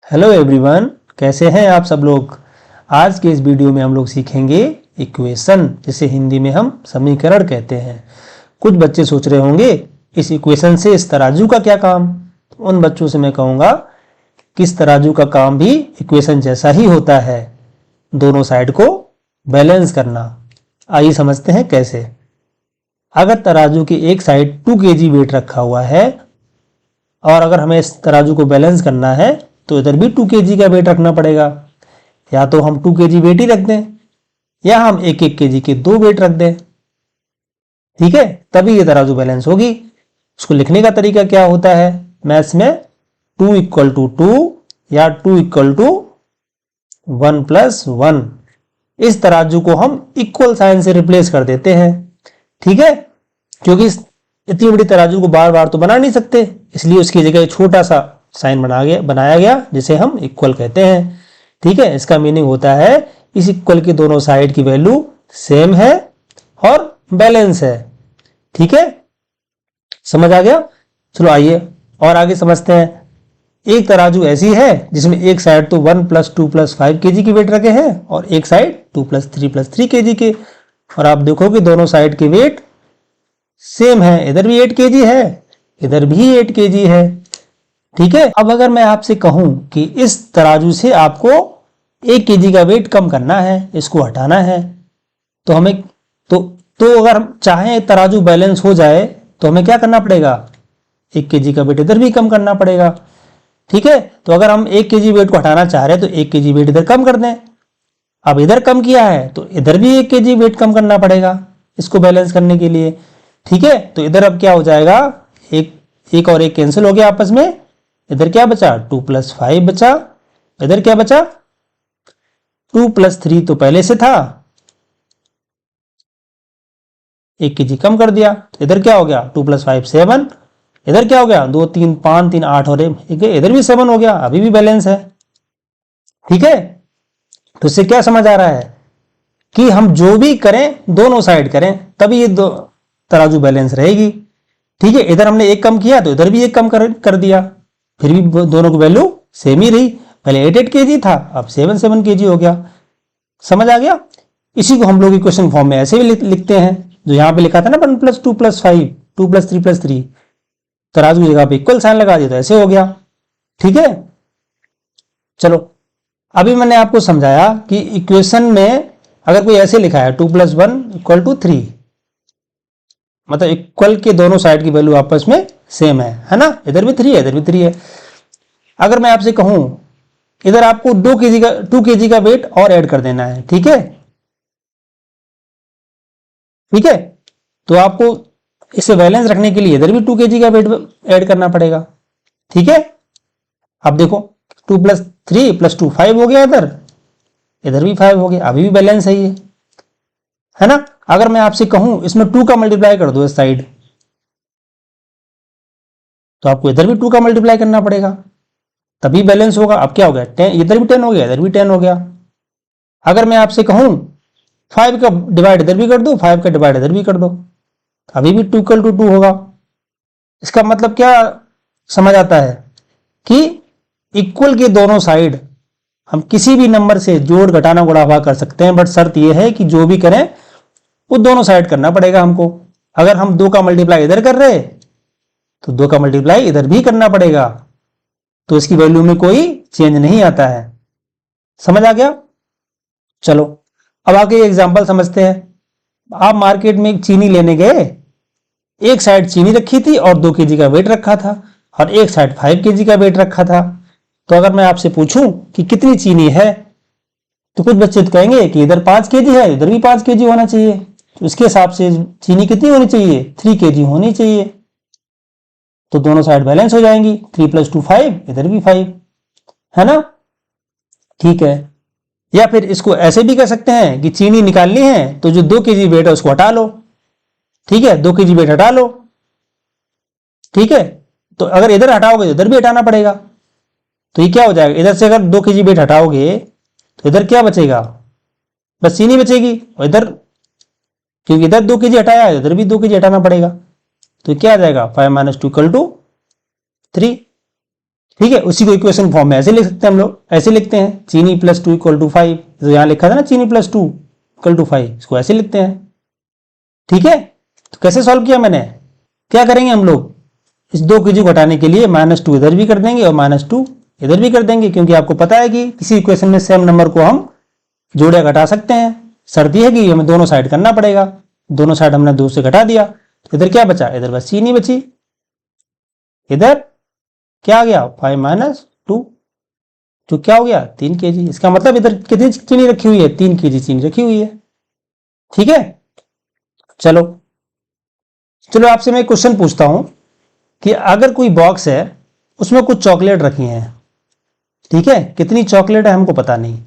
Hello everyone, कैसे हैं आप सब लोग। आज के इस वीडियो में हम लोग सीखेंगे इक्वेशन, जिसे हिंदी में हम समीकरण कहते हैं। कुछ बच्चे सोच रहे होंगे इस इक्वेशन से इस तराजू का क्या काम। उन बच्चों से मैं कहूँगा कि इस तराजू का काम भी इक्वेशन जैसा ही होता है, दोनों साइड को बैलेंस करना। आइए समझते हैं कैसे। अगर तराजू की एक साइड 2 kg वेट रखा हुआ है और अगर हमें इस तराजू को बैलेंस करना है तो इधर भी 2 kg का वेट रखना पड़ेगा। या तो हम 2 kg वेट ही रख दें या हम 1-1 kg के 2 वेट रख दें, ठीक है, तभी ये तराजू बैलेंस होगी। उसको लिखने का तरीका क्या होता है मैथ्स में, 2 = 2 या 2 = 1 + 1। इस तराजू को हम इक्वल साइन से रिप्लेस कर देते हैं, ठीक है, क्योंकि इतनी बड़ी तराजू को बार बार तो बना नहीं सकते, इसलिए उसकी जगह छोटा सा साइन बनाया गया जिसे हम इक्वल कहते हैं। ठीक है, इसका मीनिंग होता है इस इक्वल के दोनों साइड की वैल्यू सेम है और बैलेंस है। ठीक है, समझ आ गया। चलो आइए और आगे समझते हैं। एक तराजू ऐसी है जिसमें एक साइड तो 1 + 2 + 5 kg की वेट रखे हैं और एक साइड 2 + 3 + 3 kg के, और आप देखो कि दोनों साइड के वेट सेम है। इधर भी 8 kg है, इधर भी 8 kg है। ठीक है, अब अगर मैं आपसे कहूं कि इस तराजू से आपको 1 kg का वेट कम करना है, इसको हटाना है, तो हमें तो अगर हम चाहें तराजू बैलेंस हो जाए तो हमें क्या करना पड़ेगा, 1 kg का वेट इधर भी कम करना पड़ेगा। ठीक है, तो अगर हम 1 kg वेट को हटाना चाह रहे हैं तो 1 kg वेट इधर कम कर दें। अब इधर कम किया है तो इधर भी 1 kg वेट कम करना पड़ेगा इसको बैलेंस करने के लिए। ठीक है, तो इधर अब क्या हो जाएगा, एक और एक कैंसिल हो गया आपस में। इधर क्या बचा, 2 + 5 बचा। इधर क्या बचा, 2 + 3 तो पहले से था, 1 kg कम कर दिया। इधर क्या हो गया, 2 + 5 7। इधर क्या हो गया, 2 3 5 3 8 और इधर भी 7 हो गया, अभी भी बैलेंस है। ठीक है, तो इससे क्या समझ आ रहा है कि हम जो भी करें दोनों साइड करें तभी ये दो तराजू बैलेंस रहेगी। ठीक है, इधर हमने एक कम किया तो इधर भी एक कम कर दिया, फिर भी दोनों की वैल्यू सेम ही रही। पहले 8-8 kg था, अब 7-7 kg हो गया। समझ आ गया। इसी को हम लोग इक्वेशन फॉर्म में ऐसे भी लिखते हैं, जो यहां पे लिखा था ना 1 + 2 + 5, 2 + 3 + 3, तराजू की जगह पे इक्वल साइन लगा दिया तो ऐसे हो गया। ठीक है, चलो अभी मैंने आपको समझाया कि इक्वेशन में अगर कोई ऐसे लिखा है 2 + 1 = 3, मतलब इक्वल के दोनों साइड की वैल्यू आपस में सेम है ना, इधर भी 3 है इधर भी 3 है। अगर मैं आपसे कहूं इधर आपको 2 kg का वेट और ऐड कर देना है, ठीक है, ठीक है, तो आपको इसे बैलेंस रखने के लिए इधर भी 2 kg का वेट ऐड करना पड़ेगा। ठीक है, अब देखो 2 + 3 + 2 5 हो गया, इधर भी 5 हो गया, अभी भी बैलेंस है ये, है ना। अगर मैं आपसे कहूं इसमें 2 का मल्टीप्लाई कर दो इस साइड, तो आपको इधर भी 2 का मल्टीप्लाई करना पड़ेगा तभी बैलेंस होगा। अब क्या हो गया, 10, इधर भी 10 हो गया इधर भी 10 हो गया। अगर मैं आपसे कहूं 5 का डिवाइड इधर भी कर दो, 5 का डिवाइड इधर भी कर दो, अभी भी 2 = 2 होगा। इसका मतलब क्या समझ आता है कि इक्वल के दोनों साइड हम किसी भी नंबर से जोड़ घटाना गुणा भाग कर सकते हैं, बट शर्त यह है कि जो भी करें वो दोनों साइड करना पड़ेगा हमको। अगर हम 2 का मल्टीप्लाई इधर कर रहे तो 2 का मल्टीप्लाई इधर भी करना पड़ेगा, तो इसकी वैल्यू में कोई चेंज नहीं आता है। समझ आ गया। चलो अब आगे एग्जांपल समझते हैं। आप मार्केट में एक चीनी लेने गए, एक साइड चीनी रखी थी और 2 kg का वेट रखा था और एक साइड 5 kg का वेट रखा था। तो अगर मैं आपसे पूछूं कि कितनी चीनी है, तो कुछ बच्चे तो कहेंगे कि इधर 5 kg है इधर भी 5 kg होना चाहिए, तो इसके हिसाब से चीनी कितनी होनी चाहिए, 3 kg होनी चाहिए, तो दोनों साइड बैलेंस हो जाएंगी। 3 + 2 5, इधर भी 5, है ना। ठीक है, या फिर इसको ऐसे भी कर सकते हैं कि चीनी निकालनी है तो जो 2 kg वेट है उसको हटा लो। ठीक है, 2 kg वेट हटा लो। ठीक है, तो अगर इधर हटाओगे तो इधर भी हटाना पड़ेगा, तो ये क्या हो जाएगा, इधर से अगर 2 kg वेट हटाओगे तो इधर क्या बचेगा, बस चीनी बचेगी। और इधर क्योंकि इधर 2 kg हटाया है इधर भी 2 kg हटाना पड़ेगा, तो क्या आ जाएगा, 5 - 2 = 3। ठीक है, उसी को इक्वेशन फॉर्म में ऐसे लिख सकते हैं हम लोग, ऐसे लिखते हैं चीनी प्लस 2 इक्वल टू 5, तो यहाँ लिखा था ना चीनी प्लस 2 इक्वल टू 5, इसको ऐसे लिखते हैं। ठीक है, तो कैसे सॉल्व किया मैंने, क्या करेंगे हम लोग, इस 2 की को घटाने के लिए -2 इधर भी कर देंगे और -2 इधर भी कर देंगे, क्योंकि आपको पता है कि किसी इक्वेशन में सेम नंबर को हम जोड़ या घटा सकते हैं। शर्त यह है कि हमें दोनों साइड करना पड़ेगा, दोनों साइड हमने 2 से घटा दिया, तो इधर क्या बचा, इधर बस चीनी बची, इधर क्या आ गया 5 - 2, जो क्या हो गया 3 kg। इसका मतलब इधर कितनी चीनी रखी हुई है, 3 kg चीनी रखी हुई है। ठीक है, चलो चलो आपसे मैं एक क्वेश्चन पूछता हूं कि अगर कोई बॉक्स है उसमें कुछ चॉकलेट रखी हैं, ठीक है, कितनी चॉकलेट है हमको पता नहीं,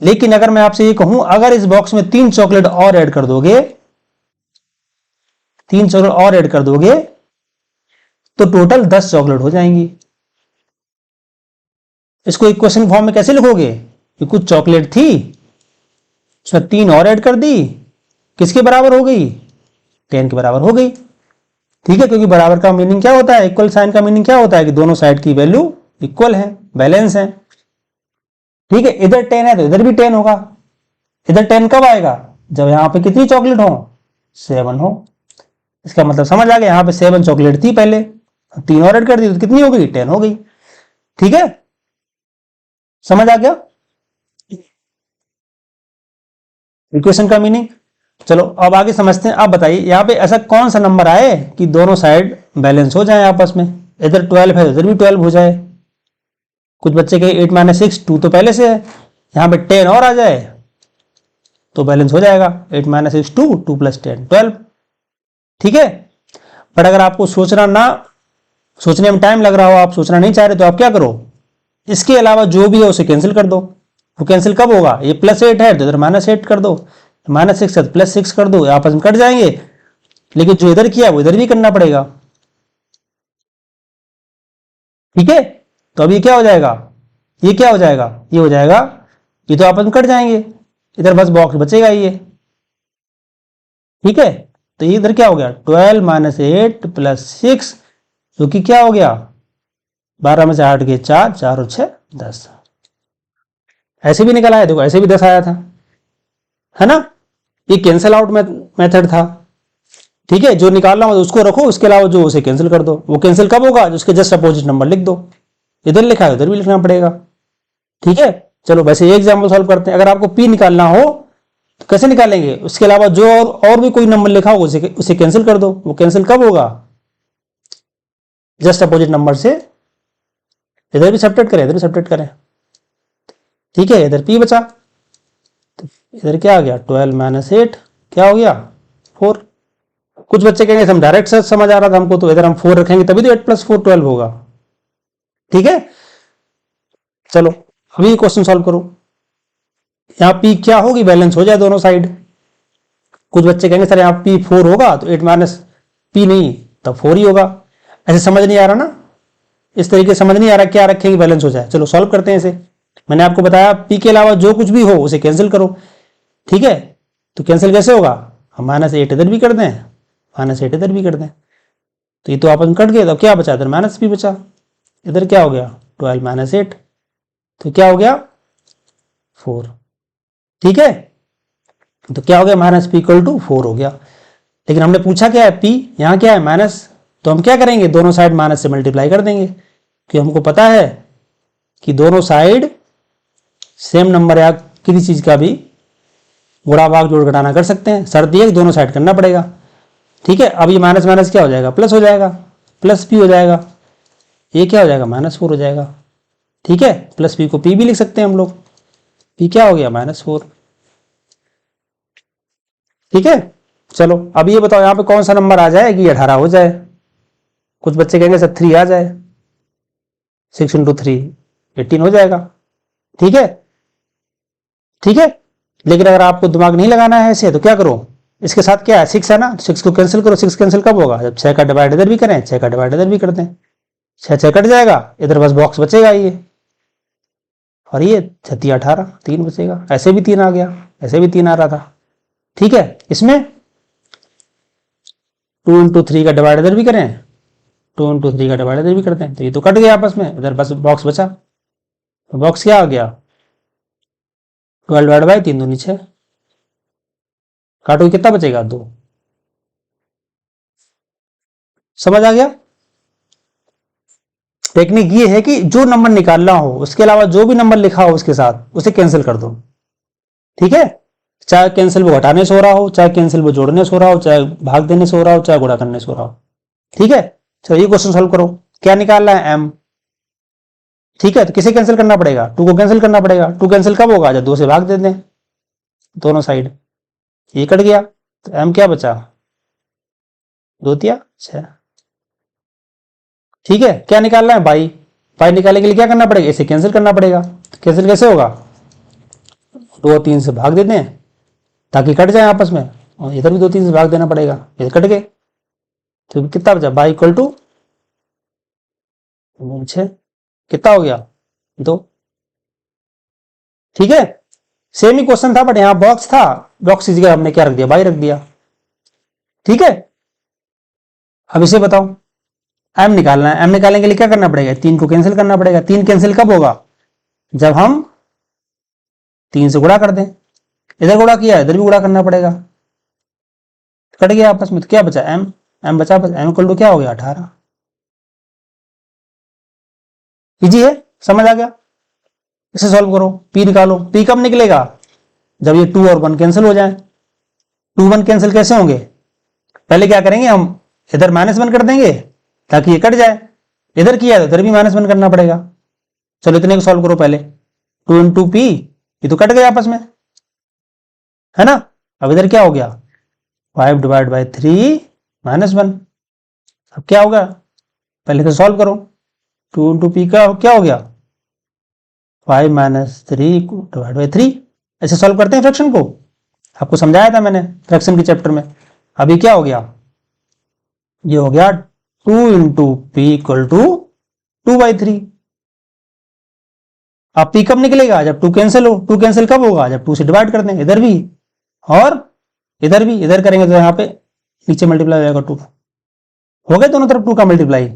लेकिन अगर मैं आपसे ये कहूं अगर इस बॉक्स में 3 चॉकलेट और ऐड कर दोगे, 3 चॉकलेट और ऐड कर दोगे तो टोटल 10 चॉकलेट हो जाएंगी। इसको इक्वेशन फॉर्म में कैसे लिखोगे कि कुछ चॉकलेट थी उसमें 3 और ऐड कर दी, किसके बराबर हो गई, 10 के बराबर हो गई। ठीक है, क्योंकि बराबर का मीनिंग क्या होता है, इक्वल साइन का मीनिंग क्या होता है कि दोनों साइड की वैल्यू इक्वल है, बैलेंस है। ठीक है, इधर 10 है तो इधर भी 10 होगा। इधर 10 कब आएगा, जब यहां पे कितनी चॉकलेट हो, 7 हो। इसका मतलब समझ आ गया, यहां पे 7 चॉकलेट थी पहले, 3 और ऐड कर दी तो कितनी हो गई, 10 हो गई। ठीक है, समझ आ गया इक्वेशन का मीनिंग। चलो अब आगे समझते हैं। आप बताइए यहाँ पे ऐसा कौन सा नंबर आए कि दोनों साइड बैलेंस हो जाए आपस में, इधर 12 है इधर भी 12 हो जाए। कुछ बच्चे कहे 8 - 6 2 तो पहले से है, यहाँ पे 10 और आ जाए तो बैलेंस हो जाएगा, 8 - 6 2 2 + 10 12। ठीक है, पर अगर आपको सोचने में टाइम लग रहा हो, आप सोचना नहीं चाह रहे, तो आप क्या करो, इसके अलावा जो भी है उसे कैंसिल कर दो। वो कैंसिल कब होगा, ये +8 है तो इधर -8 कर दो, -6 है तो +6 कर दो, आपस में कट जाएंगे, लेकिन जो इधर किया वो इधर भी करना पड़ेगा। ठीक है, तो अब ये क्या हो जाएगा, ये क्या हो जाएगा, ये हो जाएगा, ये तो आपस में कट जाएंगे, इधर बस बॉक्स बचेगा ये। ठीक है, तो ये इधर क्या हो गया 12 - 8 + 6, जो कि क्या हो गया 12 में से 8 गए 4, 4 और 6 10। ऐसे भी निकल आया, देखो ऐसे भी 10 आया था, है ना। ये कैंसिल आउट मेथड था। ठीक है, जो निकालना हो उसको रखो, उसके अलावा जो उसे कैंसिल कर दो। वो कैंसिल कब होगा, उसके जस्ट अपोजिट नंबर लिख दो, इधर लिखा है उधर भी लिखना पड़ेगा। ठीक है, चलो वैसे ये एग्जाम्पल सॉल्व करते हैं। अगर आपको पी निकालना हो तो कैसे निकालेंगे, उसके अलावा जो और भी कोई नंबर लिखा हो उसे कैंसिल कर दो। वो कैंसिल कब होगा, जस्ट अपोजिट नंबर से, इधर भी सब्ट्रैक्ट करें इधर भी सब्ट्रैक्ट करें। ठीक है, इधर पी बचा, तो इधर क्या आ गया 12 - 8 क्या हो गया 4। कुछ बच्चे कहेंगे हम डायरेक्ट से समझ आ रहा था हमको, तो इधर हम 4 रखेंगे तभी तो 8 + 4 12 होगा। ठीक है, चलो अभी क्वेश्चन सॉल्व करो। यहाँ पी क्या होगी, बैलेंस हो जाए दोनों साइड। कुछ बच्चे कहेंगे सर यहाँ पी 4 होगा तो 8 - पी नहीं तब 4 ही होगा। ऐसे समझ नहीं आ रहा ना, इस तरीके समझ नहीं आ रहा क्या रखेंगे बैलेंस हो जाए। चलो सॉल्व करते हैं इसे। मैंने आपको बताया पी के अलावा जो कुछ भी हो उसे कैंसिल करो। ठीक है, तो कैंसिल कैसे होगा, हम -8 इधर भी कर दें, -8 इधर भी कर दें, तो ये तो आपस में कट गए, तो क्या बचा, इधर माइनस भी बचा, इधर क्या हो गया 12 - 8, तो क्या हो गया 4। ठीक है, तो क्या हो गया -p = 4 हो गया। लेकिन हमने पूछा क्या है पी, यहाँ क्या है माइनस, तो हम क्या करेंगे दोनों साइड माइनस से मल्टीप्लाई कर देंगे, कि हमको पता है कि दोनों साइड सेम नंबर या किसी चीज का भी गुणा भाग जोड़ घटाना कर सकते हैं। शर्त ये दोनों साइड करना पड़ेगा। ठीक है, अब ये माइनस माइनस क्या हो जाएगा प्लस हो जाएगा, प्लस पी हो जाएगा, ये क्या हो जाएगा -4 हो जाएगा। ठीक है, प्लस पी को पी भी लिख सकते हैं हम लोग, पी क्या हो गया -4। ठीक है, चलो अब ये बताओ यहाँ पे कौन सा नंबर आ जाए कि 18 हो जाए। कुछ बच्चे कहेंगे सर 3 आ जाए, 6 × 3 18 हो जाएगा। ठीक है, ठीक है, लेकिन अगर आपको दिमाग नहीं लगाना है ऐसे, तो क्या करो, इसके साथ क्या है 6 है ना, 6 को कैंसिल करो। 6 कैंसिल कब होगा, जब 6 का डिवाइड इधर भी करें, 6 का डिवाइड इधर भी कर दें, 6 कट जाएगा, इधर बस बॉक्स बचेगा ये, और ये 6 × 18 3 बचेगा। ऐसे भी 3 आ गया, ऐसे भी 3 आ रहा था। ठीक है, इसमें 2 × 3 का डिवाइड इधर भी करें, 2 इंटू 3 का डिवाइड इधर भी करते हैं, तो ये तो कट गया आपस में, इधर बस बॉक्स बचा। तो बॉक्स क्या आ गया, 12 डिवाइड बाई 3 दूनी 6, काटो कितना बचेगा 2। समझ आ गया। टेक्निक ये है कि जो नंबर निकालना हो उसके अलावा जो भी नंबर लिखा हो उसके साथ उसे कैंसिल कर दो, ठीक है। चाहे कैंसिल वो घटाने से हो रहा हो, चाहे कैंसिल वो जोड़ने से हो रहा हो, चाहे भाग देने से हो रहा हो, चाहे गुणा करने से हो रहा हो, ठीक है। चलो ये क्वेश्चन सॉल्व करो। क्या निकालना है, m, ठीक है। तो किसे कैंसिल करना पड़ेगा, 2 को कैंसिल करना पड़ेगा। 2 कैंसिल कब होगा, जब 2 से भाग दे दें दोनों साइड, ये कट गया, तो m क्या बचा, 2 तिया 6, ठीक है। क्या निकालना है, बाई। बाई निकालने के लिए क्या करना पड़ेगा, इसे कैंसिल करना पड़ेगा। तो कैंसिल कैसे होगा, 2 और 3 से भाग देते हैं ताकि कट जाए आपस में, और इधर भी 2 3 से भाग देना पड़ेगा, इधर कट गए। तो कितना बचा, बाई इक्वल टू 6, कितना हो गया 2, ठीक है। सेम ही क्वेश्चन था बट यहां बॉक्स था, बॉक्स की जगह हमने क्या रख दिया, बाई रख दिया, ठीक है। अब इसे बताओ, m निकालना है। m निकालने के लिए क्या करना पड़ेगा, 3 को कैंसिल करना पड़ेगा। 3 कैंसिल कब होगा, जब हम 3 से गुणा कर दें। इधर गुणा किया, इधर भी गुणा करना पड़ेगा, कट गया आपस में। तो क्या बचा, m बचा, बस m इक्वल टू क्या हो गया 18। इजी है, समझ आ गया। इसे सॉल्व करो, p निकालो। p कब निकलेगा, जब ये 2 और 1 कैंसिल हो जाए। 2 1 कैंसिल कैसे होंगे, पहले क्या करेंगे हम, इधर -1 कर देंगे ताकि ये कट जाए। इधर किया तो इधर भी -1 करना पड़ेगा। चलो इतने को सॉल्व करो पहले, 2 इंटू पी, ये तो कट गया आपस में, है ना। अब इधर क्या हो गया, 5 डिवाइड बाई 3 -1। अब क्या होगा, पहले तो सॉल्व करो, 2 इंटू पी का क्या हो गया, 5 - 3 डिवाइड बाई 3। ऐसे सॉल्व करते हैं फ्रैक्शन को, आपको समझाया था मैंने फ्रैक्शन के चैप्टर में। अभी क्या हो गया, ये हो गया 2 इंटू पी इक्वल टू 2/3। अब पी कब निकलेगा, जब 2 कैंसिल हो। 2 कैंसिल कब होगा, जब 2 से डिवाइड कर दें, इधर भी और इधर भी। इधर करेंगे तो यहाँ पे नीचे मल्टीप्लाई हो जाएगा 2, हो गया दोनों तरफ 2 का मल्टीप्लाई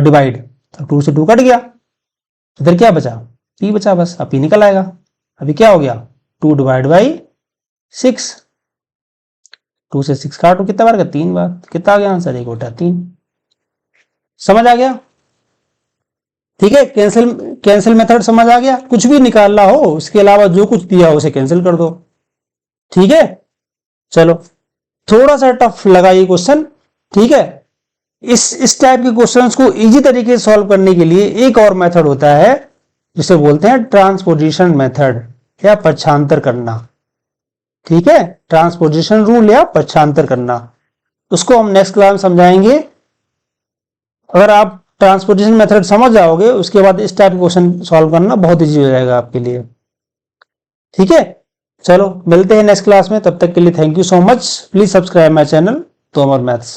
डिवाइड, तो 2 से 2 कट गया, इधर क्या बचा, पी बचा बस। अब पी निकल आएगा। अभी क्या हो गया, 2 डिवाइड बाई 6, 2 से 6 काटो, कितना बार का, 3 बार। कितना आ गया आंसर, 1 बटा 3। समझ आ गया, ठीक है। कैंसिल मेथड समझ आ गया। कुछ भी निकालना हो उसके अलावा जो कुछ दिया हो उसे कैंसिल कर दो, ठीक है। चलो थोड़ा सा टफ लगा ये क्वेश्चन, ठीक है। इस टाइप के क्वेश्चंस को इजी तरीके से सॉल्व करने के लिए एक और मेथड होता है जिसे बोलते हैं ट्रांसपोजिशन मेथड या पक्षांतर करना, ठीक है। ट्रांसपोजिशन रूल या पक्षांतर करना, उसको हम नेक्स्ट क्लास में समझाएंगे। अगर आप ट्रांसपोजिशन मेथड समझ जाओगे उसके बाद इस टाइप क्वेश्चन सॉल्व करना बहुत इजी हो जाएगा आपके लिए, ठीक है। चलो मिलते हैं नेक्स्ट क्लास में, तब तक के लिए thank you so much. Please subscribe my channel Tomar maths.